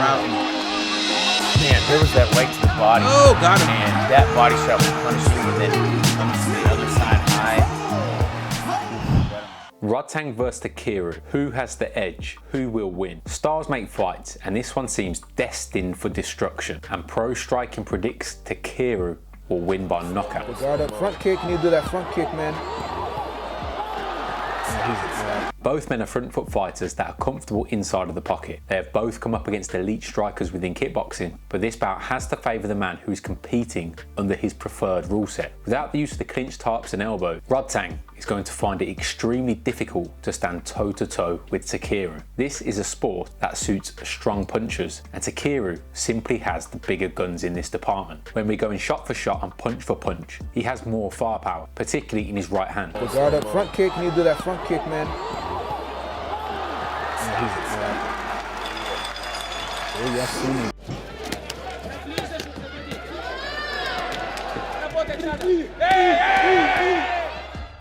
routing. Man, there was that leg to the body. Oh, got him. And that body shot was punishing, and then comes to the other side high. Rodtang vs Takeru. Who has the edge? Who will win? Stars make fights, and this one seems destined for destruction. And Pro Striking predicts Takeru will win by knockout. Guard up front kick, you need to do that front kick, man. Both men are front foot fighters that are comfortable inside of the pocket. They have both come up against elite strikers within kickboxing, but this bout has to favour the man who is competing under his preferred rule set. Without the use of the clinch types and elbows, Rodtang is going to find it extremely difficult to stand toe to toe with Takeru. This is a sport that suits strong punchers, and Takeru simply has the bigger guns in this department. When we're going shot for shot and punch for punch, he has more firepower, particularly in his right hand. Guard up front kick, you need to do that front kick, man.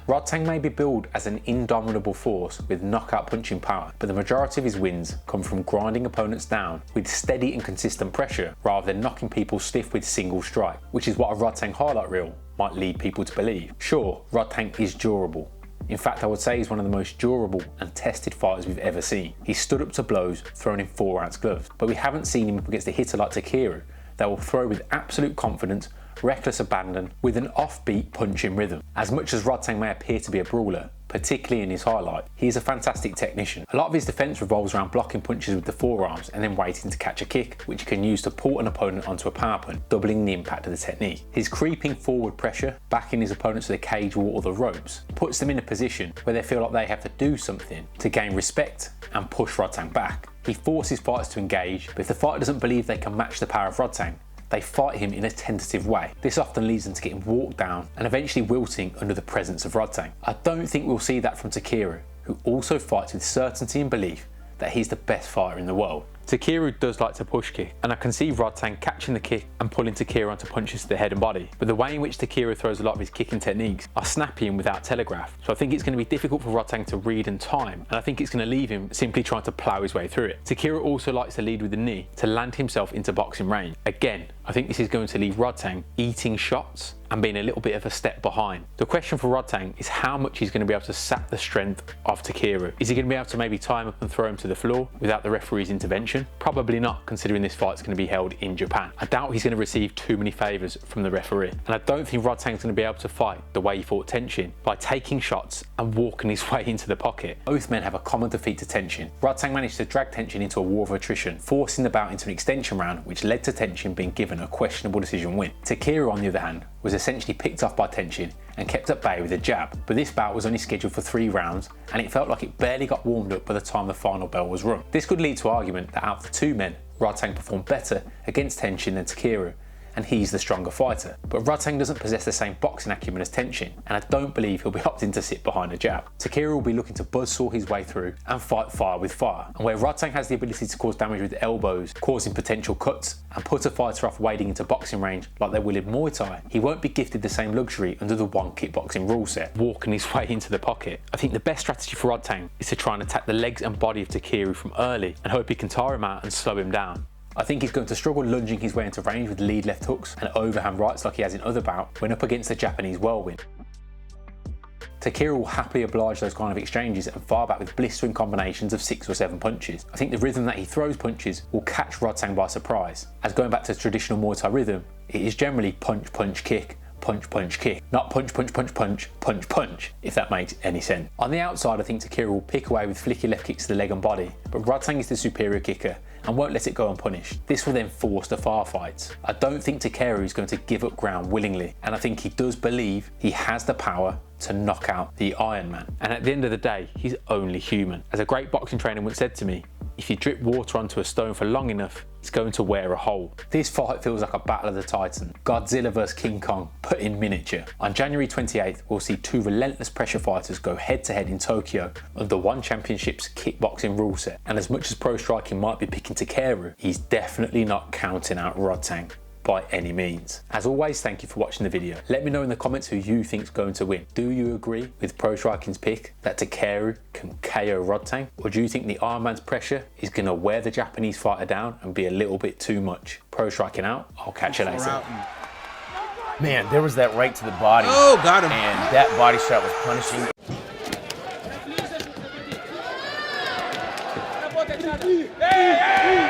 Rodtang may be billed as an indomitable force with knockout punching power, but the majority of his wins come from grinding opponents down with steady and consistent pressure rather than knocking people stiff with single strike, which is what a Rodtang highlight reel might lead people to believe. Sure, Rodtang is durable. In fact, I would say he's one of the most durable and tested fighters we've ever seen. He's stood up to blows thrown in 4-ounce gloves, but we haven't seen him up against a hitter like Takeru that will throw with absolute confidence, reckless abandon, with an offbeat punching rhythm. As much as Rodtang may appear to be a brawler, particularly in his highlight, he is a fantastic technician. A lot of his defence revolves around blocking punches with the forearms and then waiting to catch a kick, which he can use to pull an opponent onto a power punch, doubling the impact of the technique. His creeping forward pressure, backing his opponents to the cage wall or the ropes, puts them in a position where they feel like they have to do something to gain respect and push Rodtang back. He forces fighters to engage, but if the fighter doesn't believe they can match the power of Rodtang, they fight him in a tentative way. This often leads them to getting walked down and eventually wilting under the presence of Rodtang. I don't think we'll see that from Takeru, who also fights with certainty and belief that he's the best fighter in the world. Takeru does like to push kick, and I can see Rodtang catching the kick and pulling Takeru onto punches to the head and body, but the way in which Takeru throws a lot of his kicking techniques are snappy and without telegraph, so I think it's going to be difficult for Rodtang to read and time, and I think it's going to leave him simply trying to plough his way through it. Takeru also likes to lead with the knee to land himself into boxing range. Again, I think this is going to leave Rodtang eating shots and being a little bit of a step behind. The question for Rodtang is how much he's going to be able to sap the strength of Takeru. Is he going to be able to maybe tie him up and throw him to the floor without the referee's intervention? Probably not, considering this fight's going to be held in Japan. I doubt he's going to receive too many favours from the referee, and I don't think Rodtang's going to be able to fight the way he fought Tenshin, by taking shots and walking his way into the pocket. Both men have a common defeat to Tenshin. Rodtang managed to drag Tenshin into a war of attrition, forcing the bout into an extension round, which led to Tenshin being given a questionable decision win. Takeru, on the other hand, was essentially picked off by Tenshin and kept at bay with a jab, but this bout was only scheduled for 3 rounds and it felt like it barely got warmed up by the time the final bell was rung. This could lead to argument that out of the 2 men, Rodtang performed better against Tenshin than Takeru, and he's the stronger fighter. But Rodtang doesn't possess the same boxing acumen as Tenshin, and I don't believe he'll be opting to sit behind a jab. Takeru will be looking to buzzsaw his way through and fight fire with fire, and where Rodtang has the ability to cause damage with elbows, causing potential cuts, and put a fighter off wading into boxing range like they will in Muay Thai, he won't be gifted the same luxury under the one kickboxing rule set, walking his way into the pocket. I think the best strategy for Rodtang is to try and attack the legs and body of Takeru from early and hope he can tire him out and slow him down. I think he's going to struggle lunging his way into range with lead left hooks and overhand rights like he has in other bouts when up against the Japanese whirlwind. Takeru will happily oblige those kind of exchanges and fire back with blistering combinations of 6 or 7 punches. I think the rhythm that he throws punches will catch Rodtang by surprise, as going back to traditional Muay Thai rhythm, it is generally punch, punch, kick, punch, punch, kick, not punch, punch, punch, punch, punch, punch, if that makes any sense. On the outside, I think Takeru will pick away with flicky left kicks to the leg and body, but Rodtang is the superior kicker and won't let it go unpunished. This will then force the firefights. I don't think Takeru is going to give up ground willingly, and I think he does believe he has the power to knock out the Iron Man. And at the end of the day, he's only human. As a great boxing trainer once said to me, if you drip water onto a stone for long enough, it's going to wear a hole. This fight feels like a battle of the Titans, Godzilla vs King Kong, but in miniature. On January 28th, we'll see 2 relentless pressure fighters go head to head in Tokyo under One Championship's kickboxing rule set. And as much as Pro Striking might be picking Takeru, he's definitely not counting out Rodtang. by any means. As always, thank you for watching the video. Let me know in the comments who you think's going to win. Do you agree with Pro Striking's pick that Takeru can KO Rodtang? Or do you think the Iron Man's pressure is going to wear the Japanese fighter down and be a little bit too much? Pro Striking out. I'll catch you later. Man, there was that right to the body. Oh, got him. And that body shot was punishing. Hey!